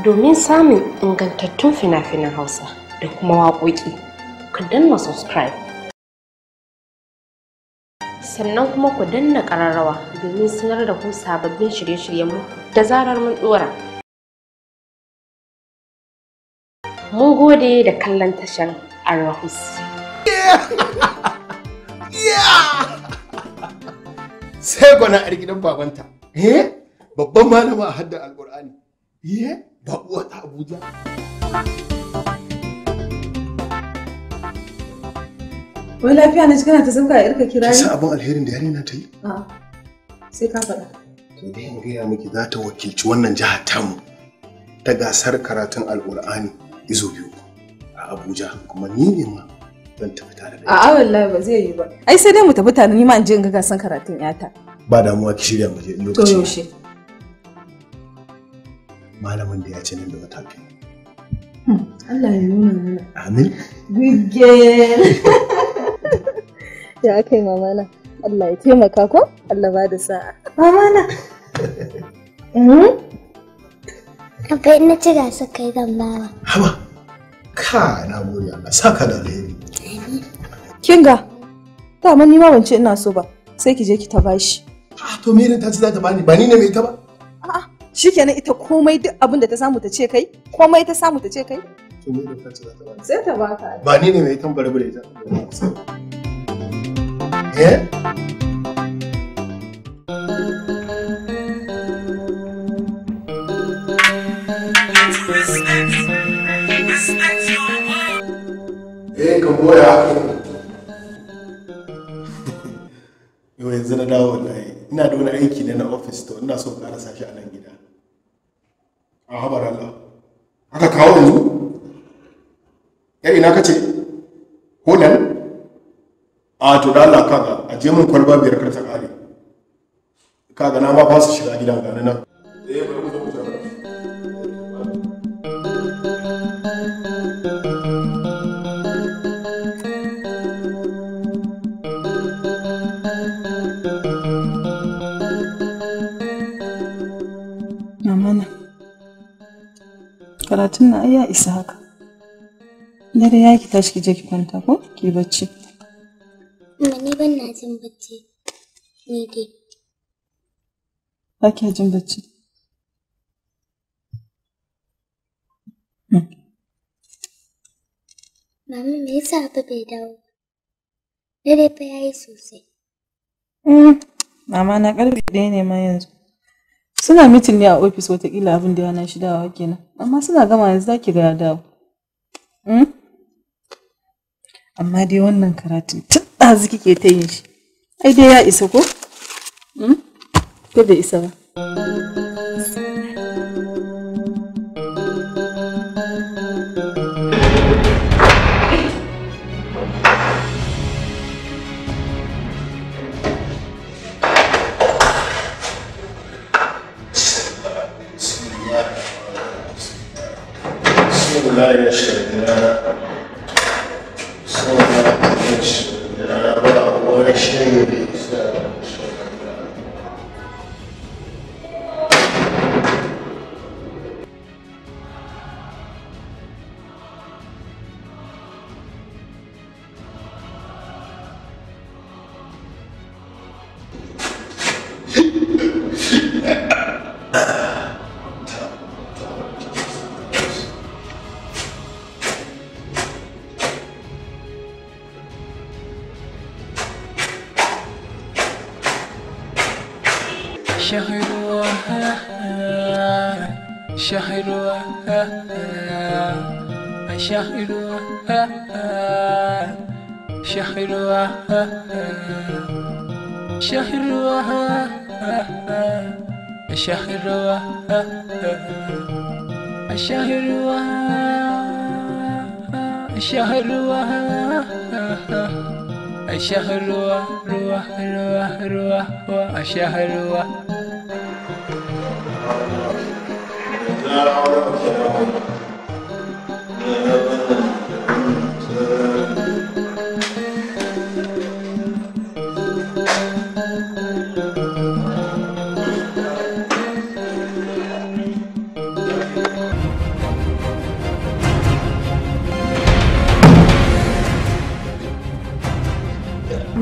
Domin samun ingantattun fina-finan Hausa da kuma waƙoƙi, ku danna subscribe. Sannan kuma ku danna ƙararrawa domin sanar da ku sababbin shirye-shiryenmu da zarar mun ɗora. Mun gode da kallon tashar Arahus. Sai gwana a gidan babanta. Babban malama a haddar Alƙur'ani. Ba uwa ta Abuja. Wai lafiya na kana ta sauka a irka kira ni? Kisa abin alherin da yarinya ta yi? A'a. Sai ka faɗa. Da yin gaya miki za ta wakilci wannan jihar tamu ta gasar karatun Alƙur'ani izo biyu a Abuja, kuma ni ne ma zan tafi tare da ita. A'a wallahi ba zai yi ba. Ai sai dai mu tafi tare, ni ma in je in ga gasan karatun yata. Ba damuwa, ki shirya mu je in lokaci. To yaushe? Malamin da ya ce nan da wata biyu. Allah ya nuna mana. Amin. Bigel. Ya kai mamana. Allah ya taimaka ko? Allah ba da sa'a. Mamana. Abba in na ci gasa kai zan bawa. Haba. Ka na gode Allah, saka da alheri. Kinga. Dama ni ma ban ce ina so ba. Sai ki je ki ta bashi. To me ne ta ci za ta bani? Ba ni ne mai ta ba? A'a. Shikenan ita komai duk abin da ta samu ta ce kai? Komai ta samu ta ce kai? To me ne ta ci za ta bani? Sai ta baka. Ba ni ne mai tambare bare ta. Ka boya. Yau yanzu na dawo wallahi. Ina da wani aiki ne na office, to ina so karasa shi a nan gida. A habar Allah. Aka kawo yanzu? Ina kace? Honan? A to da Allah kaga, aje mun kwalba biyar kar ta kare. Kaga na ma fasa shiga gidan gani nan. Bari mu zo mu tsara. Mamana, karatun na ya isa haka. Dare ya ki tashi ki je ki kwanta ko ki bacci. Amma ni ban na jin bacci. Ni dai. Ba ki jin bacci. Mama me yasa Abba bai dawo? Dare fa yayi sosai. Mama na karfe 1 ne ma yanzu. Suna mitin ne a ofis, watakila abin da yana shi dawa kenan. Amma suna gama yanzu za ki ga ya dawo. Amma dai wannan karatun tun ɗazu kike ta yin shi. Ai dai ya isa ko? Ko bai isa ba?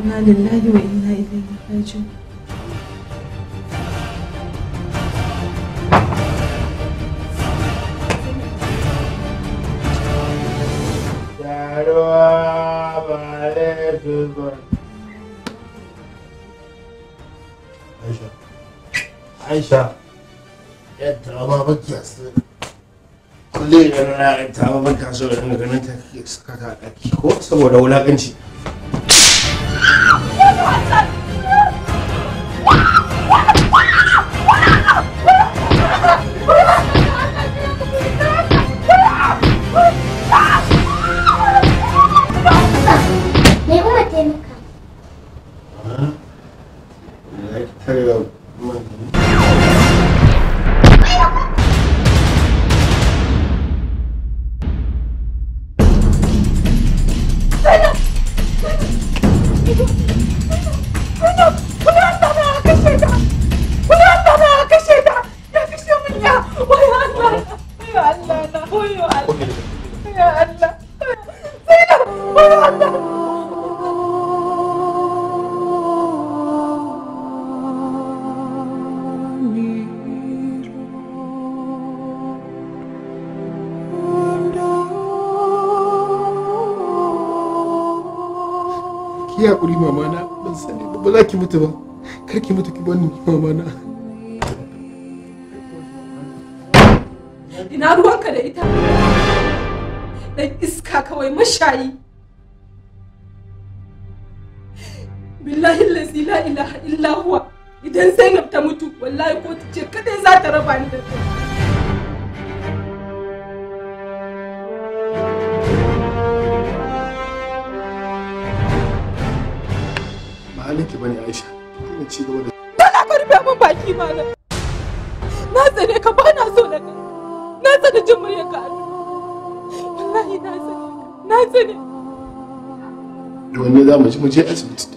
inna lillahi wa inna ilaihi raji'un. Aisha, yadda ma baki a su kulle da rana ta ma baki so da ganin ta kake saka ta daki ko saboda wulakanci. Me kuma taimaka? Ki haƙuri mamana, ban sani ba za ki mutu ba. Kar ki mutu ki bani mamana. Ina ruwanka da ita? Dan iska kawai mashayi. Billahi lazi la ilaha illa huwa. Idan Zainab ta mutu, wallahi ko ta ce kadai za ta raba ni da kai. Halinki bane Aisha. Ina ci gaba da Dala ka rufe min baki malam. Na tsane ka ba na so da kai. Na tsane jin muryar ka. Wallahi na tsane ka. Na tsane. wanne za mu je asibiti.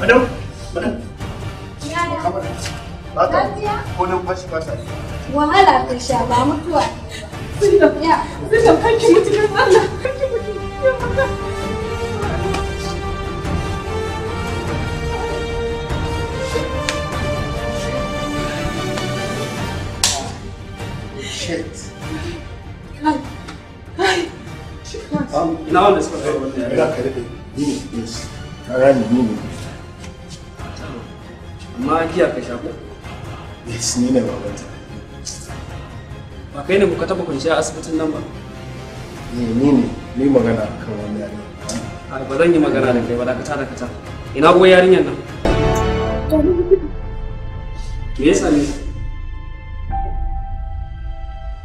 Madam, madam. Ko numfashi ba sa yi. Wahala ta sha ba mutuwa. Zai kanki mutu don Allah. Kanki mutu. Shit. Ina wanda suka kai wannan yare. Ina ka daɗe. Ni ne, yes. Ka gane ni ne. Amma giya ka sha ko? Yes, ni ne babanta. Ba kai ne kuka taba kwanciya a asibitin nan ba? Ni ne, ni magana kan wani yare. Ba zan yi magana da kai ba, dakata. Ina uwar yarinyar nan? Me yasa ne?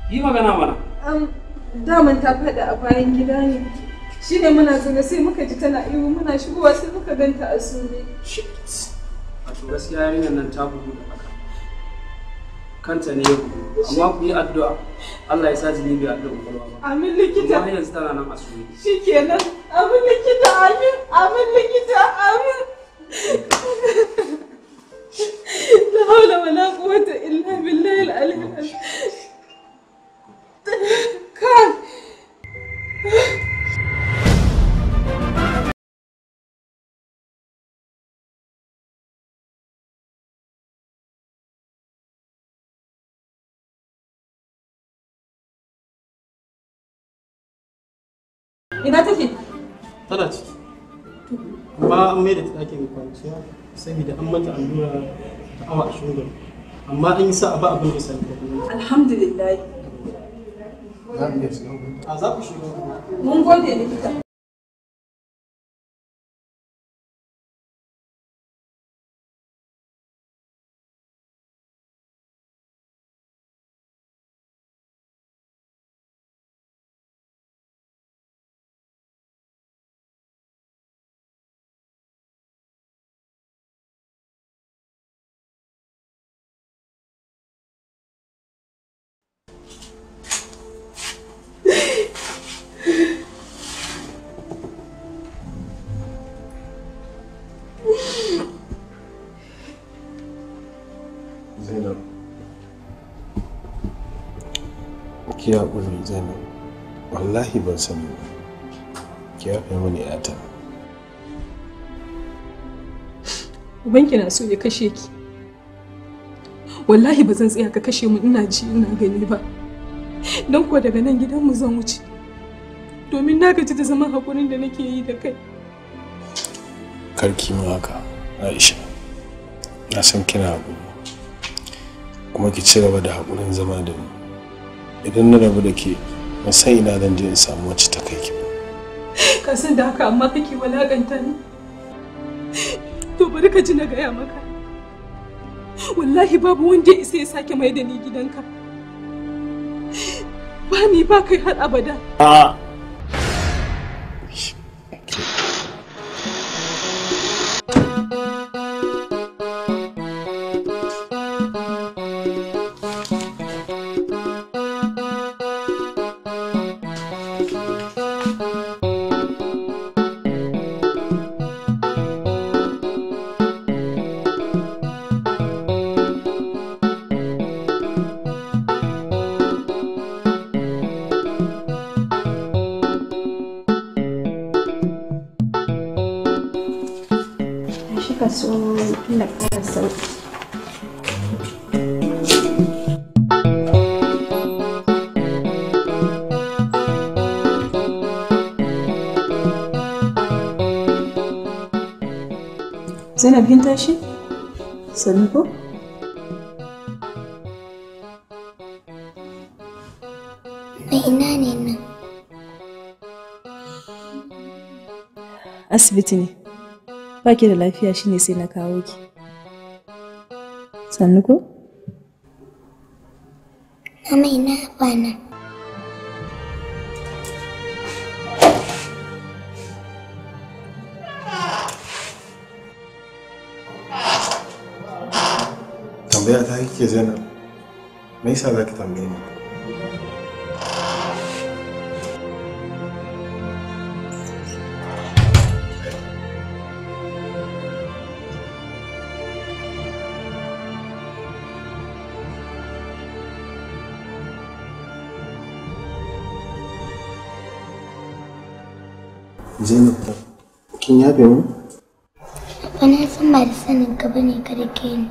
Yi magana mana. Daman ta faɗa a bayan gida ne. Shi ne muna zaune sai muka ji tana ihu muna shigowa sai muka ganta a sune. Wato gaskiya yarinyar nan ta bugu da haka. Kanta ne ya bugu. Amma ku yi addu'a. Allah ya sa jini bai addu'a kwalwa ba. Amin likita. Amma yanzu tana nan a sune. Shikenan. Amin likita, amin. Amin likita, amin. La hawla wala quwwata illa billahi al-aliyyil azim. Kan. Ina take? Tana ciki. Amma an mai da ta ɗakin kwanciya saboda an mata allura ta awa 20. Amma an yi sa'a ba abin da sani. Alhamdulillah. A za ku shiga. Mun gode likita. Zainab. Ki haƙuri Zainab. Wallahi ban sani ba. Ki yafe mani yata. Ubanki na so ya kashe ki. Wallahi ba zan tsaya ka kashe mu ina ji ina gani ba. Don kuwa daga nan gidanmu zan wuce. Domin na gaji da zaman haƙurin da nake yi da kai. Karki mu haka, Aisha. Na san kina haƙuri. Kuma ki ci gaba da haƙurin zama da ni. Idan na rabu da ke, ban san ina zan je in samu wacce ta kai ki ba. Ka san da haka amma kake walakanta ni. To bari ka ji na gaya maka. Wallahi babu wanda ya isa ya sake mai da ni gidanka. Ba ni ba kai har abada. Zainab kin tashi? Sannu ko? Ina ne nan? Asibiti ne. Ba ki da lafiya shine sai na kawo ki. Sannu ko? Mama ina kwana. Tambaya ta kike Zainab. Me yasa zaki tambaye ni? Zainab, kin yafe mu? Ba na san ba da sanin ka bane ka rike ni.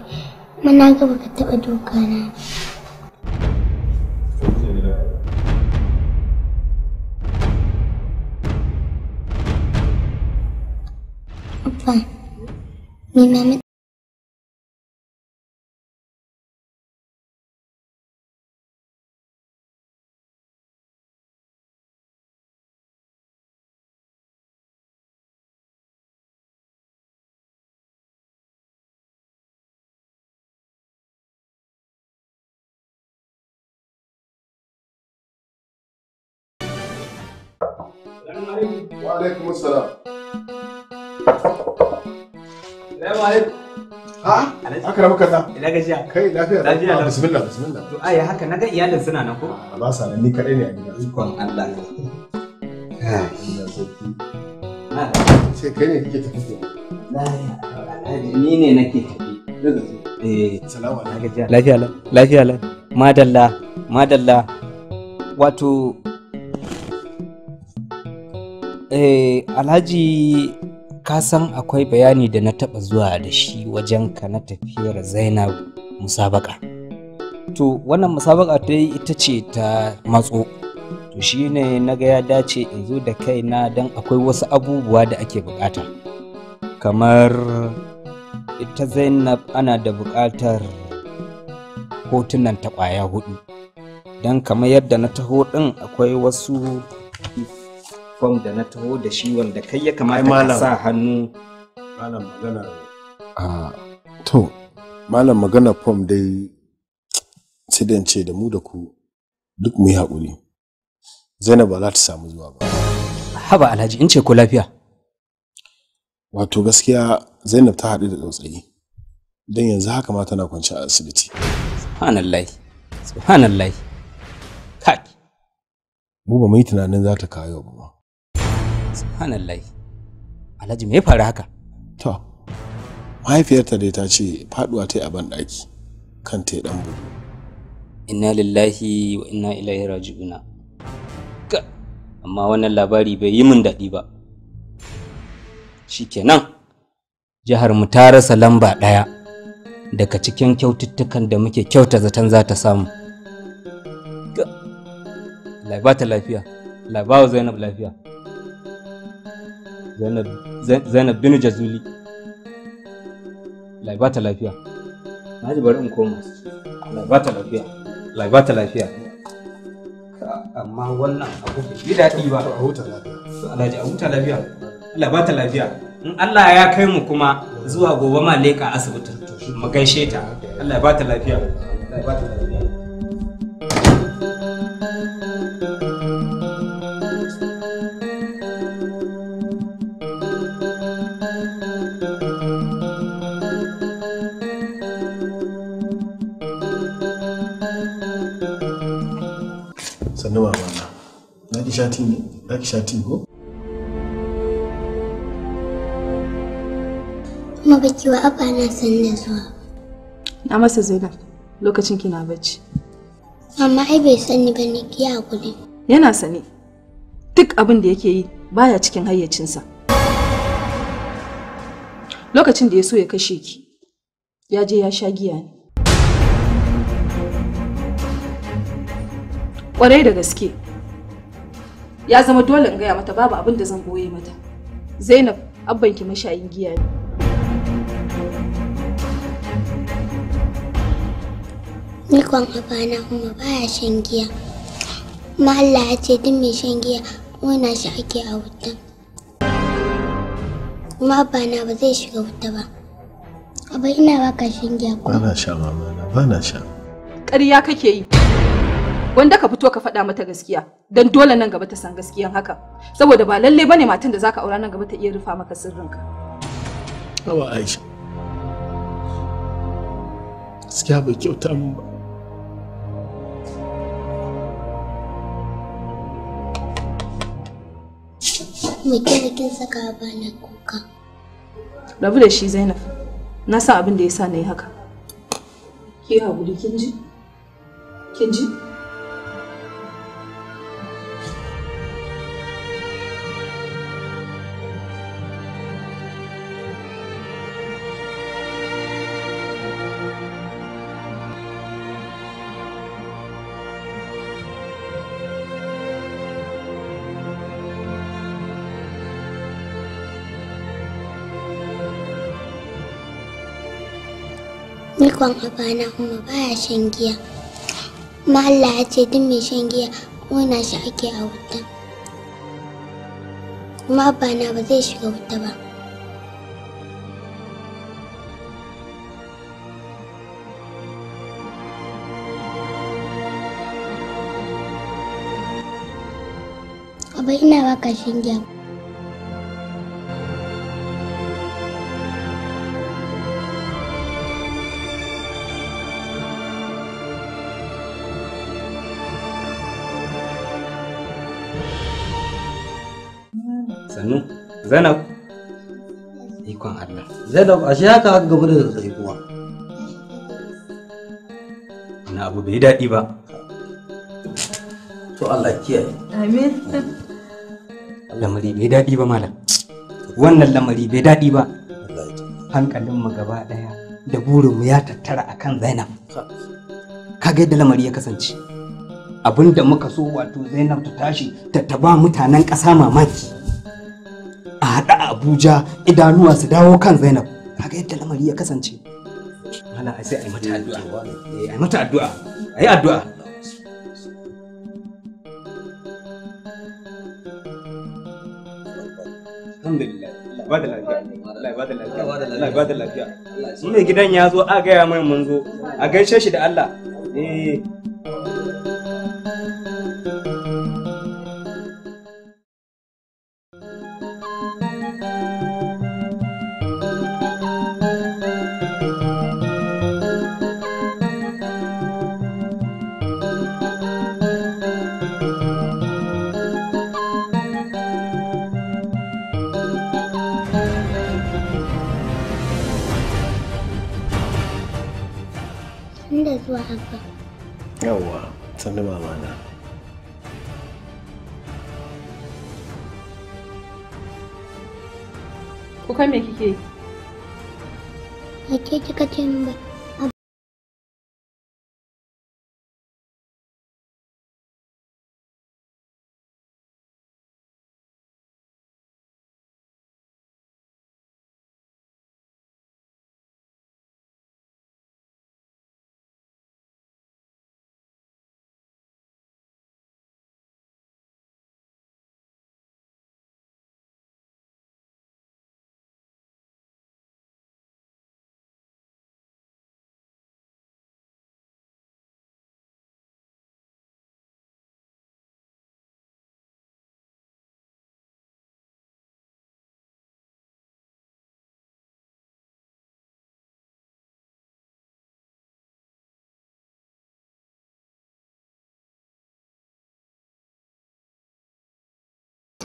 Kuma na ga baka taɓa doka na. Abba, me mama Wa alaikum assalam. Salamu alaikum. Aka rabu kaza. Ina gajiya. Kai lafiya. Lafiya. Bismillah, bismillah. To ai haka naga iyalin suna nan ko? Ba sa nan ni kadai ne a gida. Ikon Allah. Sai kai ne kike tafi ko? Ni ne nake tafi. Salamu alaikum. Lafiya. Madalla. Wato Alhaji ka san akwai bayani da na taɓa zuwa da shi wajen ka na tafiyar Zainab musabaka. To wannan musabaka ta ita ce ta matso. To shi ne na ga ya dace in zo da kaina don akwai wasu abubuwa da ake bukata. Kamar ita Zainab ana da bukatar hotunan ta ƙwaya 4. Don kamar yadda na taho ɗin akwai wasu fom da na taho da shi wanda kai ya kamata ka sa hannu. Malam magana to malam magana fom dai sai dan ce da mu da ku duk mu yi haƙuri. Zainab ba za ta samu zuwa ba. Haba Alhaji in ce ko lafiya? Wato gaskiya Zainab ta haɗu da tsautsayi. Don yanzu haka ma tana kwance a asibiti. Subhanallah. Kai. Mu ba mu yi tunanin za ta kawo ba. Subhanallah. Alhaji me ya faru haka? To, mahaifiyarta dai ta ce faduwa ta yi a banɗaki. kanta ya dan bugu. Inna lillahi wa inna ilaihi raji'una. Amma wannan labari bai yi min daɗi ba. Shikenan jihar mu ta rasa lamba ɗaya daga cikin kyaututtukan da muke kyauta zaton za ta samu. Allah ba ta lafiya, Allah ba wa Zainab lafiya. Zainab bin Jazuli, Allah ba ta lafiya. Na ji bari in koma. Allah ba ta lafiya, Allah ba ta lafiya. Amma wannan abu bai yi daɗi ba. A huta lafiya. Alhaji a huta lafiya. Allah ba ta lafiya. In Allah ya kai mu kuma zuwa gobe ma leƙa asibitin mu gaishe ta. Allah ya ba ta lafiya. Allah ya ba ta lafiya. Sannu mamana. Na ki sha ti ne? Na ki sha ti ko? Kuma baki wa abba na san da zuwa. Na masa Zainab lokacin kina bacci. Amma ai bai sani ba ne ki hakuri. Yana sani. Duk abin da yake yi baya cikin hayyacinsa. Lokacin da ya so ya kashe ki, ya je ya sha giya ne. Kwarai da gaske. Ya zama dole in gaya mata babu abin da zan boye mata. Zainab, abbanki mashayin giya ne. Ni kwan abana kuma baya shan giya. Kuma Allah ya ce duk mai shan giya ƙona shi ake a wuta. Kuma abana ba zai shiga wuta ba. Abai ina baka shan giya ko? Ba na sha mamana, ba na sha. Ƙarya kake yi. Wanda ka fito ka faɗa mata gaskiya, don dole nan gaba ta san gaskiyan haka. Saboda ba lalle bane matan da zaka aura nan gaba ta iya rufa maka sirrinka. Hawa Aisha. Gaskiya bai kyauta min ba. Me kin saka bana kuka. Rabu da shi Zainab. Na san abin da yasa nayi haka. Ki haƙuri kin ji? Kin ji? Ni kwan abana kuma baya shan giya. Kuma Allah ya ce duk mai shan giya ƙona shi ake a wuta. Kuma abana ba zai shiga wuta ba. Abai ina baka shan giya. Sannu, Zainab. Ikon Allah. Zainab, ashe haka aka gaba da zazzabi kuma. Wani abu bai daɗi ba. To Allah kiyaye. Amin. Lamari bai daɗi ba malam. Wannan lamari bai daɗi ba. Hankalinmu gaba ɗaya da burinmu ya tattara akan Zainab. Kaga yadda lamari ya kasance. Abinda muka so wato Zainab ta tashi ta taba mutanen ƙasa mamaki. A haɗa a Abuja idanuwa su dawo kan Zainab. Kaga yadda lamari ya kasance. Malam sai a yi mata addu'a. A yi mata addu'a. A yi addu'a. Alhamdulillah. Allah ba da lafiya. Allah ba da lafiya. Allah ba da lafiya. Shi ne gidan ya zo a gaya mai mun zo. A gaishe shi da Allah. Inda zuwa Abba. Yawwa, sannu mamana. Kuka me kike yi? Ake kika ce min ba.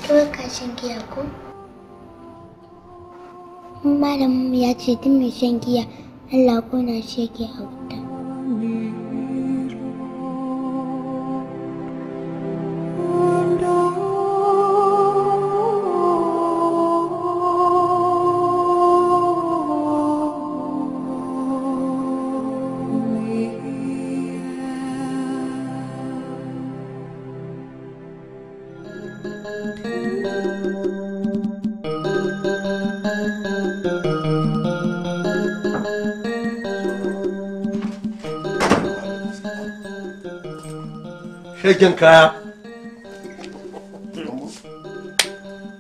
Kawai kashin giya ko? Malamin ya ce duk mai shan giya Allah kona shi yake a wuta. Shegen kaya.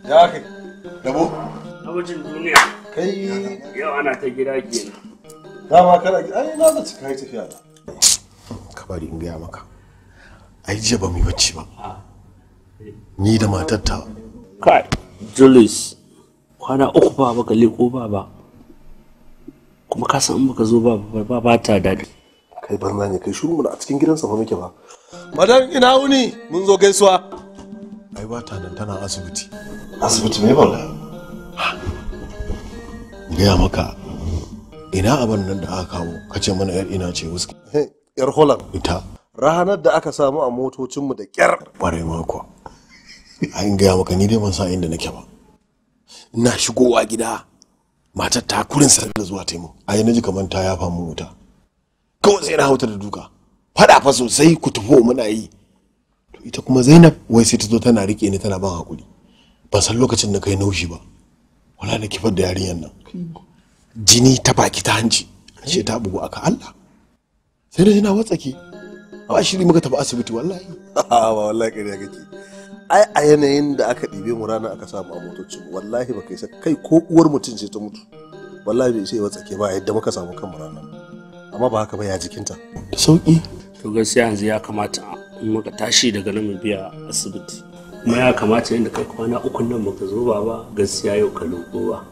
Ya kai. Dabo. Abocin duniya. Kai. Yau ana ta gida kenan. Dama kana ai na da cika yi tafiya da. Ka bari in gaya maka. Ai jiya ba mu yi bacci ba. Ni da matatta. Kai, Julius. Kwana uku ba baka leko ba. Kuma ka san in baka zo ba ta daɗi. Kai banza ne kai shuru mu a cikin gidansa fa muke ba. Madan ina wuni mun zo gaisuwa. Ai ba ta nan tana asibiti. Asibiti me ba? Gaya maka ina abin nan da aka kawo kace mana yar ina ce wuski. Yar Holland. Ita. Ranar da aka samu a motocinmu da kyar. Ƙwarai mako. Ai gaya maka ni dai ban sa inda nake ba. Ina shigowa gida matar ta kurin sa da zuwa taimu. Ai naji kaman ta yafa mun wuta. Kawai sai na hauta da duka. Fada fa sosai ku tufo muna yi. To ita kuma Zainab wai sai ta zo tana rike ni tana ban hakuri. Ban san lokacin da kai naushi ba. Wala na kifar da yarinyar nan. Jini ta baki ta hanci. Ce ta bugu aka Allah. Sai da jina watsake. Ba shiri muka tafi asibiti wallahi. Ba wallahi kariya kake. Ai a yanayin da aka ɗibe mu rana aka samu a motocin wallahi baka isa kai ko uwar mutum ce ta mutu. Wallahi bai sai watsake ba yadda muka samu kan rana. Amma ba haka ba ya jikinta. Da sauki. To gaskiya yanzu ya kamata in muka tashi daga nan mu biya asibiti. Kuma ya kamata yadda kai kwana uku nan baka zo ba gaskiya yau ka loko ba.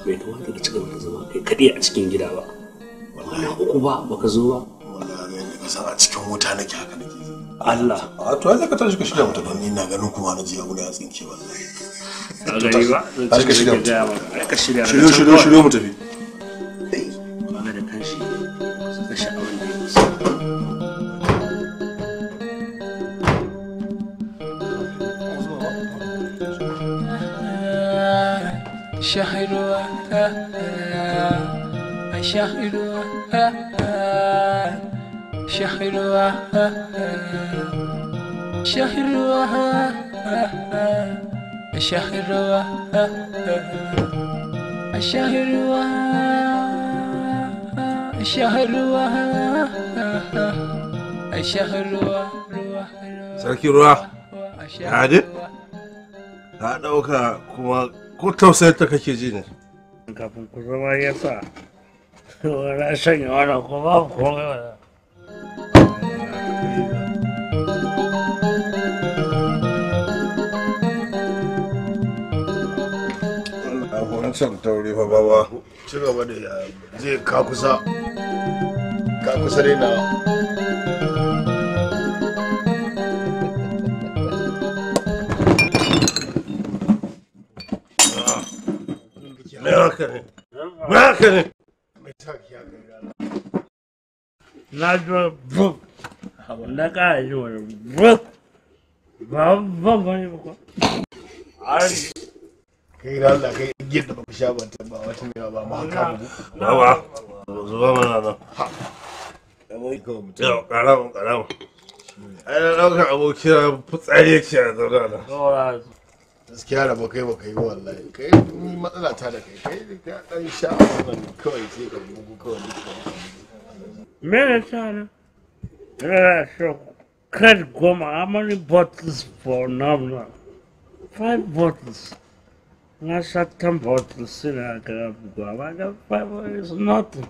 Bai kamata ka ci gaba da zama kai kaɗai a cikin gida ba. Kwana uku ba baka zo ba. Wallahi ka san a cikin wuta nake haka nake. Allah. A to ai ka tashi ka shirya mutum. Ni na ganin kuma na ji abu ne a tsinke wallahi. Ka gani ba? Tashi ka shirya mutum. Ka shirya. Shiryo mu tafi. Kaga da kanshi suka sha'awar da ya musu. شهرها شهرها شهرها شهرها شهرها شهرها شهرها شهرها Sarki ruwa. Hadi? Ta ɗauka kuma ko tausayar ta kake ji ne? Kafin ku zama ya sa na shanya wannan ko babu komai wannan. Wancan tauri fa baba. Ci gaba da zai ka kusa dai na. Me haka ne? Me haka ne? na ji buk na ƙara ji wani buk ba ban bane ba ko kai da Allah kai igiyar da baka sha banta ba wata ne ba ma haka baba zuwa mana nan yau karama ai na ɗaukar abokina fitsari yake a zaune nan gaskiya da bakai yi wallahi kai ni matsala ta da kai ka dan sha wannan kawai sai ka bugu kawai me ne sana so cut goma how many bottles for now 5 bottles na sha 10 bottles suna ga bugu ba ga 5 is nothing.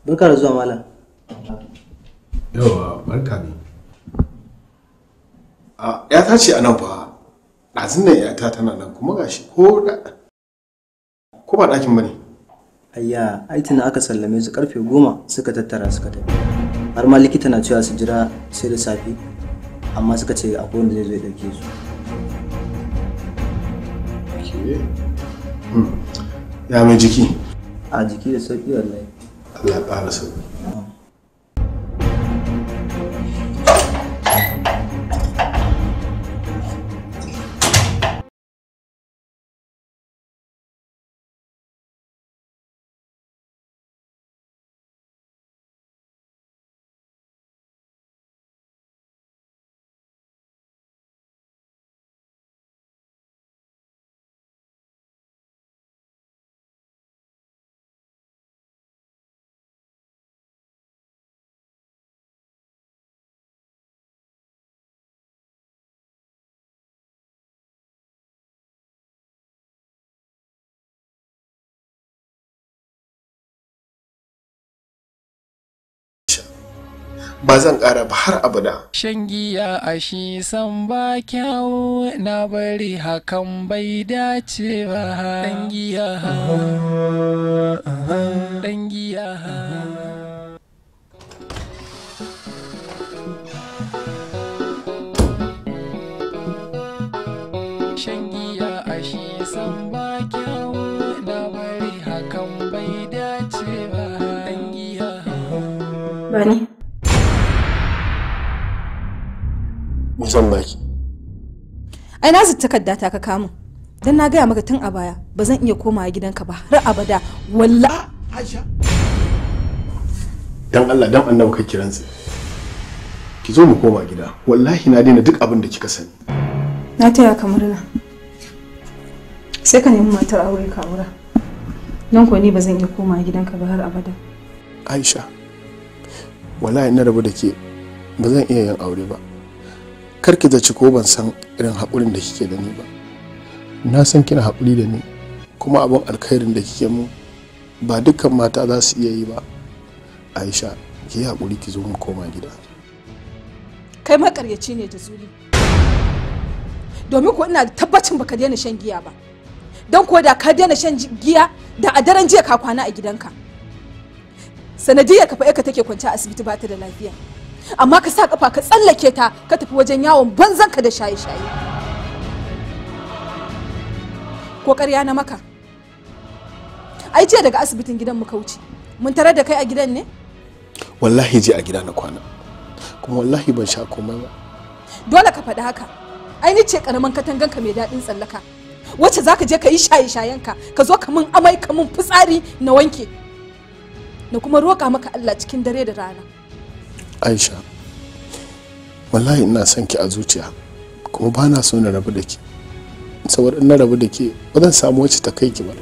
Barka da zuwa malam. Yawa barka ne. ‘Yata ce a nan fa, ɗazun nan ‘yata tana nan kuma gashi ko ba ɗakin ba ne? Ayya, aitin aka sallame su karfe 10 suka tattara suka tafi. Har ma likita na cewa su jira sai da safe, amma suka ce akwai wanda zai zo ya ɗauke su. Ya mai jiki? A jiki da sauƙi wallahi. Allah ya ƙara sauƙi. Ba zan ƙara ba har abada. Shan giya a shi san ba kyawu na bari hakan bai dace ba. Dan giya dan giya shan giya a shi san ba kyawu na bari hakan bai dace ba. Dan giya Bani. Zan baki. Ai na zata takarda ta ka kamun. Dan na gaya maka tun a baya ba zan iya komawa gidanka ba har abada. Wallahi Aisha. Dan Allah dan Annabi ka kiransa. Ki zo mu koma gida. Wallahi na daina duk abin da kika sani. na taya ka murna. Sai ka nemi matar aure ka aura. Nan ko ni ba zan iya komawa gidanka ba har abada. Aisha. Wallahi na rabu da ke ba zan iya yin aure ba. Karki zaci ko ban san irin haƙurin da kike da ni ba. Na san kina haƙuri da ni kuma abin alkhairin da kike mu ba dukkan mata za su iya yi ba. Aisha, ki yi haƙuri ki zo mu koma gida. Kai makaryaci ne da zuli. domin ko ina da tabbacin baka daina shan giya ba. Don ko da ka daina shan giya da a daren jiya ka kwana a gidanka. Sanadiyar ka fa ka take kwance a asibiti ba ta da lafiya. Amma ka sa kafa ka tsallake ta ka tafi wajen yawon banzanka da shaye-shaye. Ko ƙarya na maka? Ai jiya daga asibitin gidan muka wuce. Mun tarar da kai a gidan ne? Wallahi je a gida na kwana. Kuma wallahi ban sha komai ba. Dole ka faɗi haka. Ai ni ce karaman katanganka mai daɗin tsallaka. Wacce zaka je ka yi shaye-shayenka, ka zo ka min amai ka min fitsari na wanke. Na kuma roƙa maka Allah cikin dare da rana. Aisha, wallahi ina son ki a zuciya, kuma ba na so na rabu da ki. Saboda in na rabu da ke, ba zan samu wacce ta kai ki ba.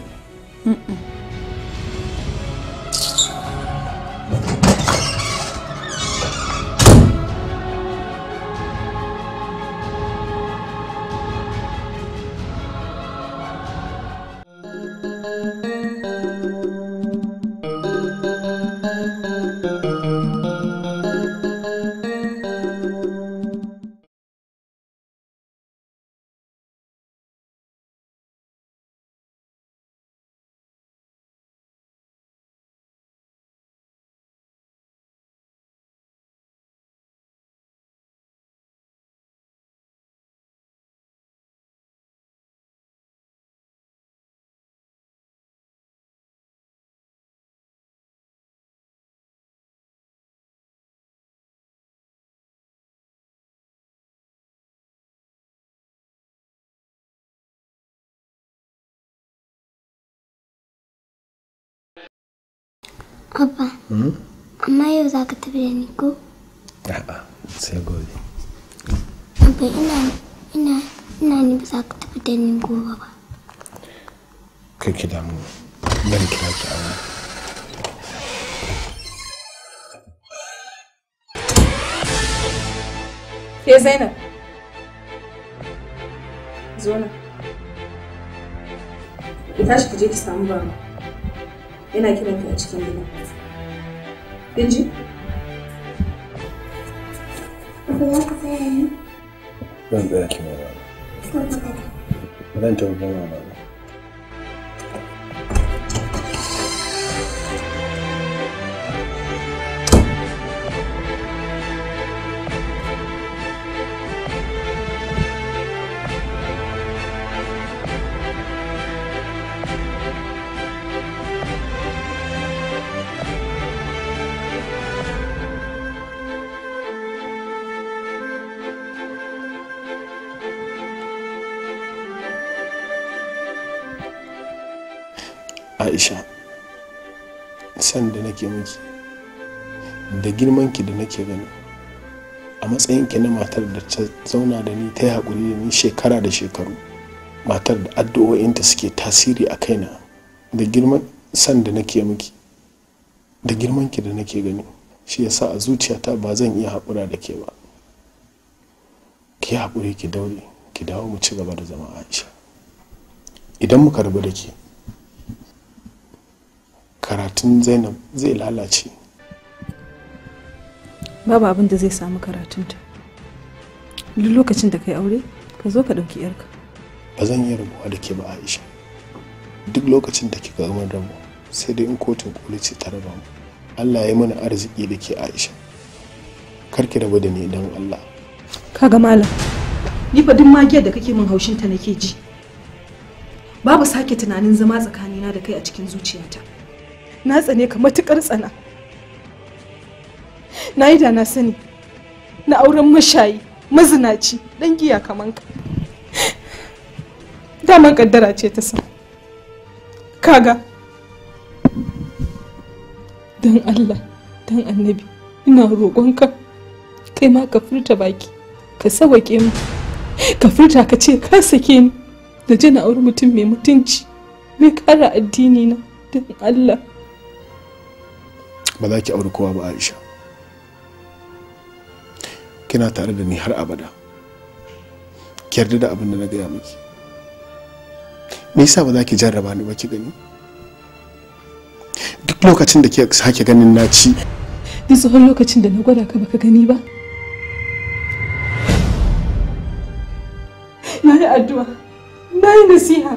Abba, amma yau za ka tafi da ni ko? A'a, sai gobe. Abba, ina ni ba za ka tafi da ni gobe ba. Kai ki damu, zan kira ki a wani. Ke Zainab. Zo nan. Ki tashi ki je ki samu baba. Yana kiran ki a cikin gida. Kin ji? Ba za ka tsaya ni? Zan tsaya ki ba. Zan tafi ba ba. Aisha, san da nake miki da girmanki da nake gani a matsayinki na matar da ta zauna da ni ta yi haƙuri da ni shekara da shekaru, matar da addu'o'inta suke tasiri a kaina, da girman san da nake miki da girmanki da nake gani, shi yasa a zuciyata ba zan iya haƙura da ke ba. Ki haƙuri, ki daure, ki dawo mu ci gaba da zama. Aisha, idan muka rabu da ke, karatun Zainab zai lalace. Babu abin da zai samu karatunta. Duk lokacin da kai aure, ka zo ka ɗauki yarka. Ba zan iya rabuwa da ke ba Aisha. Duk lokacin da kika gama rabu, sai dai in kotun koli ce ta raba mu. Allah ya yi mana arziki da ke Aisha. Kar ki rabu da ni don Allah. Kaga malam, ni fa duk magiyar da kake min haushin ta nake ji. Babu sake tunanin zama tsakanina da kai a cikin zuciyata. Na tsane ka matukar tsana. Na yi da na sani na auren mashayi, mazinaci, dan giya kaman ka. Daman kaddara ce ta sa. Kaga, dan Allah, dan Annabi, ina roƙonka kai ma ka furta baki, ka sawake mu, ka furta ka ce ka sake ni da jina auri mutum mai mutunci, mai kara addini na, dan Allah. Ba za ki auri kowa ba Aisha. Kina tare da ni har abada. Ki yarda da abin da na gaya miki. Me yasa ba za ki jarraba ni ba ki gani? Duk lokacin da ke sake ganin na ci. Duk tsawon lokacin da na gwada ka baka gani ba. na yi addu'a, na yi nasiha,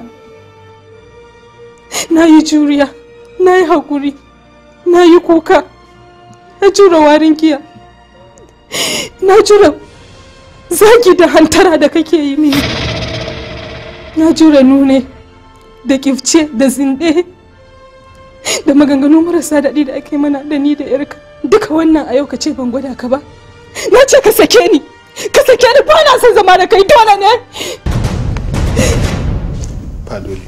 na yi juriya, na yi haƙuri, na yi kuka, na jura warin giya, na jura zagi da hantara da kake yi mini, na jura nune da kifce da zinde da maganganu marasa daɗi da ake mana da ni da yarka. Duka wannan a yau ka ce ban gwada ka ba, na ce ka sake ni, ka sake ni, ba na son zama da kai, dole ne. Ba dole,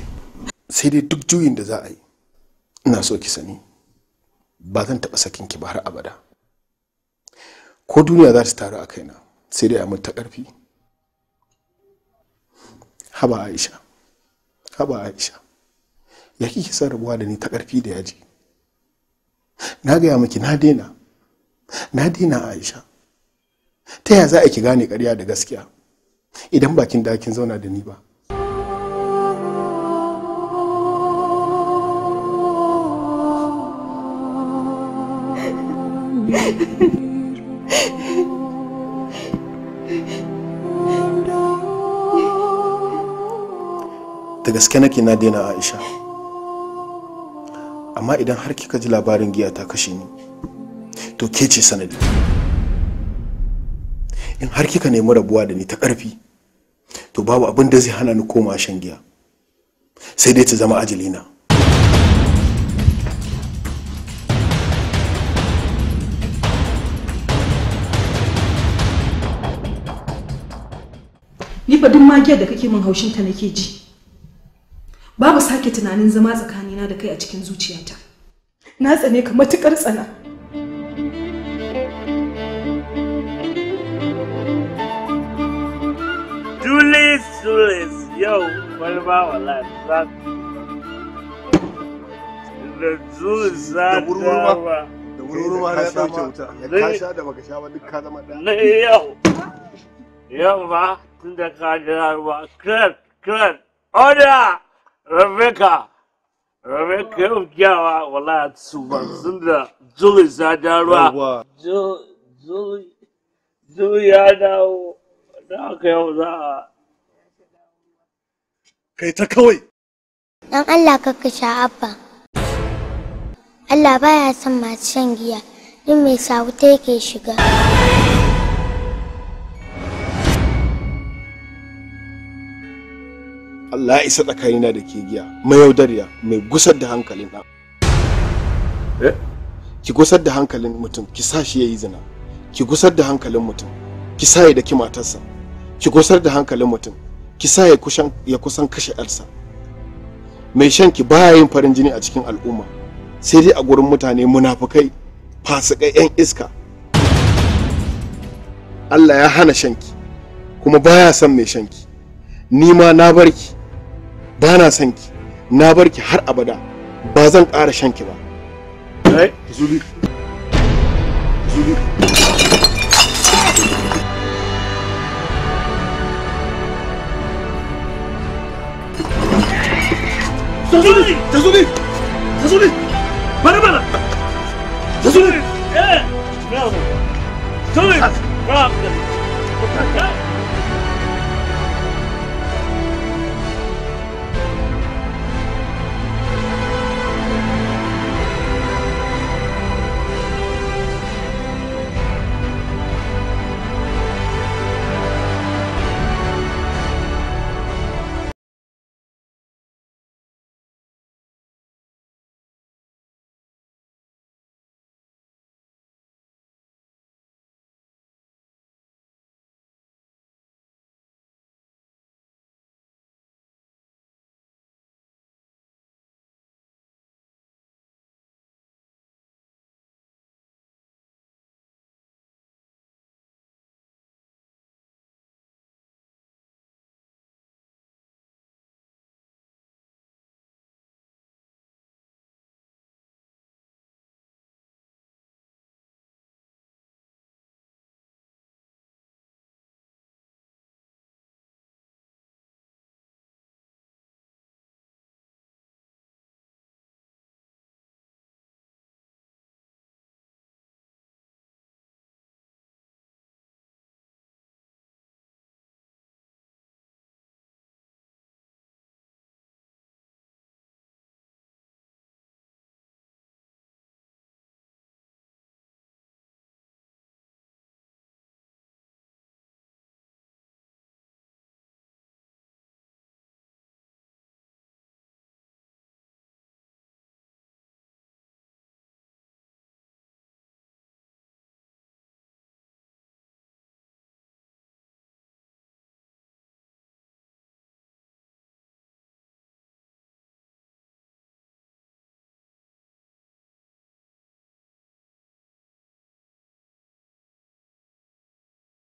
sai dai duk juyin da za a yi ina so ki sani ba zan taɓa sakin ki ba har abada. Ko duniya za ta taru a kaina sai dai a mutu ƙarfi. Haba Aisha, haba Aisha, ya kike son rabuwa da ni ta ƙarfi da yaji? Na gaya miki na daina Aisha. Ta yaya za a ki gane ƙarya da gaskiya idan bakin da kin zauna da ni ba? Da gaske nake na daina Aisha, amma idan har kika ji labarin giya ta kashe ni to ke ce sanadi. In har kika nemi rabuwa da ni ta ƙarfi to babu abin da zai hana ni koma shan giya, sai dai ta zama ajalina. Ni fa duk magiyar da kake min haushin ta nake ji. Babu sake tunanin zama tsakanina da kai a cikin zuciyata. Na tsane ka matukar tsana. Julius, yau kwalba wallahi za da Julius za ta da wurwurma ya dauke wuta. Ya kasha da baka sha ba duk ka zama da. Yau ba tun da ka jira ruwa. Kred, order! Rebecca yau kyawa wallahi tsuban sun da Julius ya ja ruwa. Julius ya dawo. Da haka yau za a kai ta kawai. Dan Allah ka sha abba. Allah baya son masu shan giya, din mai sawuta yake shiga. Allah ya isa tsakanina da ke giya, mai yaudariya, mai gusar da hankalin ɗan. Ki gusar da hankalin mutum, ki sa shi ya yi zina. Ki gusar da hankalin mutum, ki sa ya daki matarsa. Ki gusar da hankalin mutum, ki sa ya kusan kashe ƴarsa. Mai shan ki baya yin farin jini a cikin al'umma, sai dai a gurin mutane munafukai, fasikai, 'yan iska. Allah ya hana shanki, kuma baya son mai shanki. Ni ma na barki, ba na son ki, na barki har abada, ba zan ƙara shanki ba. Zubi. Tasuli! Bana! Tasuli! No! Tasuli!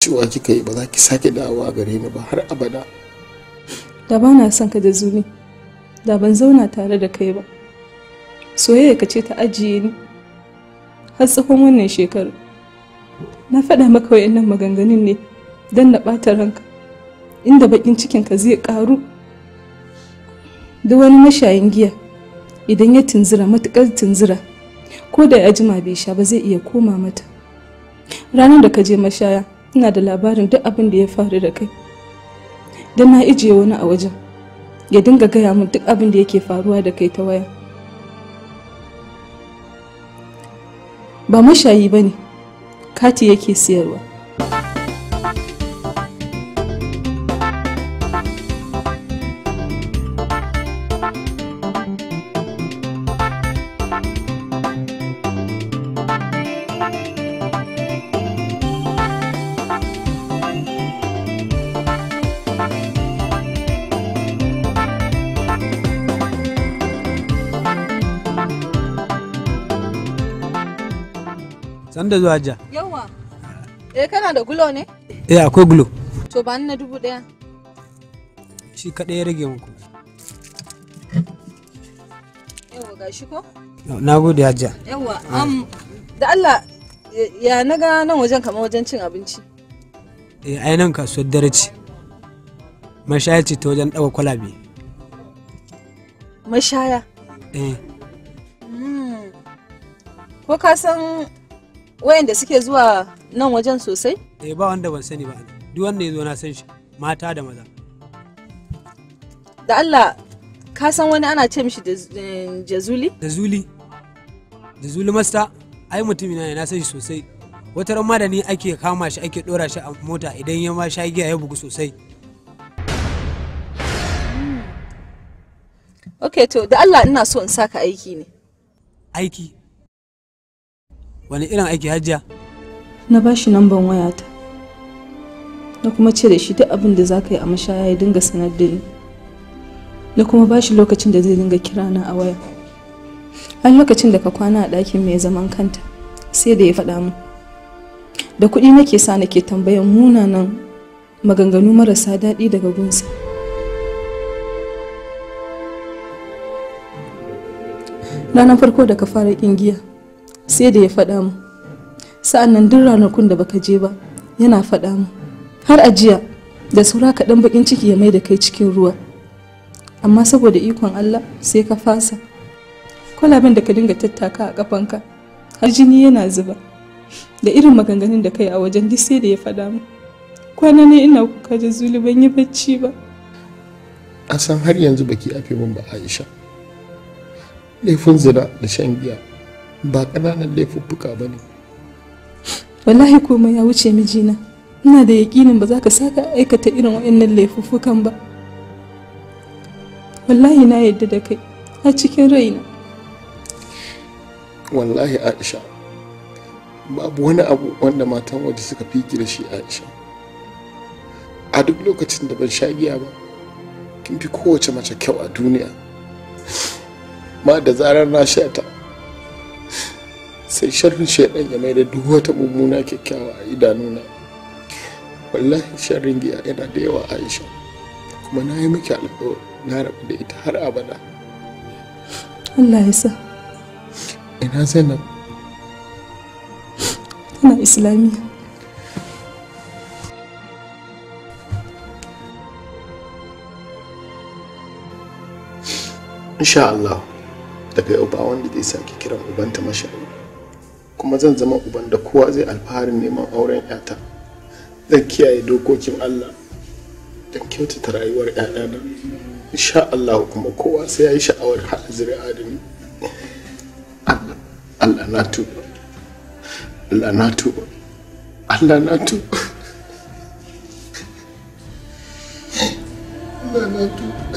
cewa kika yi ba za ki sake dawowa gare ni ba har abada. Da ba na son ka da Zuli, da ban zauna tare da kai ba. Soyayya ka ce ta ajiye ni har tsawon wannan shekaru. Na faɗa maka wa'annan maganganun ne don na ɓata ranka, inda baƙin cikinka zai ƙaru. Duk wani mashayin giya idan ya tunzura matuƙar tunzura, ko da ya jima bai sha ba zai iya koma mata. Ranar da ka je mashaya ina da labarin duk abin da ya faru da kai, don na ijiye wani a wajen ya dinga gaya min duk abin da yake faruwa da kai ta waya. Ba mashayi ba ne, kati yake siyarwa. Sanda zuwa ja. Yawa. Kana da gulo ne? Akwai gulo. To ba ni na 1000. Shi kaɗai ya rage muku. Yawa gashi ko? Na gode Hajja. Yawa. Da Allah ya naga nan wajen kamar wajen cin abinci. Ai nan kasuwar dare ce. Mashaya ce ta wajen ɗaga kwalabe. Mashaya? Ko ka san wayanda suke zuwa nan wajen sosai? Ba wanda ban sani ba. Duk wanda ya zo na san shi, mata da maza. Da Allah ka san wani ana ce mishi da Jazuli? Jazuli masta, ai mutumi na san shi sosai. Wata ran ma da ni ake kama shi ake dora shi a mota idan ya ma sha giya ya bugu sosai. Okay to da Allah ina so in saka aiki ne. Aiki? Wani irin aiki Hajiya? Na ba shi namban wayata, na kuma ce da shi duk abin da za ka yi a mashaya ya dinga sanar da ni, na kuma ba shi lokacin da zai dinga kira na a waya. Har lokacin da ka kwana a ɗakin mai zaman kanta sai da ya faɗa mu. Da kuɗi nake sa nake tambayan munanan maganganu marasa daɗi daga gunsa. Ranar farko da ka fara ƙin giya sai da ya faɗa mu, sa'an nan duk ranakun da baka je ba yana faɗa mu, har ajiya da saura kaɗan baƙin ciki ya mai da kai cikin ruwa, amma saboda ikon Allah sai ka fasa. Kwalaben da ka dinga tattaka a ƙafanka har jini yana zuba, da irin maganganun da kai a wajen duk sai da ya faɗa mu. Kwana ne ina kuka da Zuli, ban yi bacci ba. A san har yanzu baki afe min ba Aisha. Laifin zina da shan giya ba ƙananan laifuffuka ba ne. Wallahi komai ya wuce mijina, ina da yaƙinin ba za ka saka aikata irin waɗannan laifuffukan ba. Wallahi na yadda da kai a cikin raina. Wallahi Aisha, babu wani abu wanda matan waje suka fi da shi Aisha. A duk lokacin da ban sha giya ba, kin fi kowace mace kyau a duniya. Ma da zarar na sha ta, sai sharrin shaidan ya mai da duk wata mummuna kyakkyawa a idanuna. Wallahi sharrin giya yana da yawa Aisha, kuma na yi miki alƙawari na rabu da ita har abada. Allah ya sa. Ina Zainab? Tana Islamiyya. Insha Allah daga yau ba wanda zai sake kiran ubanta mashayi, kuma zan zama uban da kowa zai alfaharin neman auren yata. Zan kiyaye dokokin Allah don kyautata rayuwar ƴaƴana. Insha Allah kuma kowa sai ya yi sha'awar haɗa zuri'a da ni. Allah na tuba, Allah na tuba, Allah na tuba, Allah na tuba.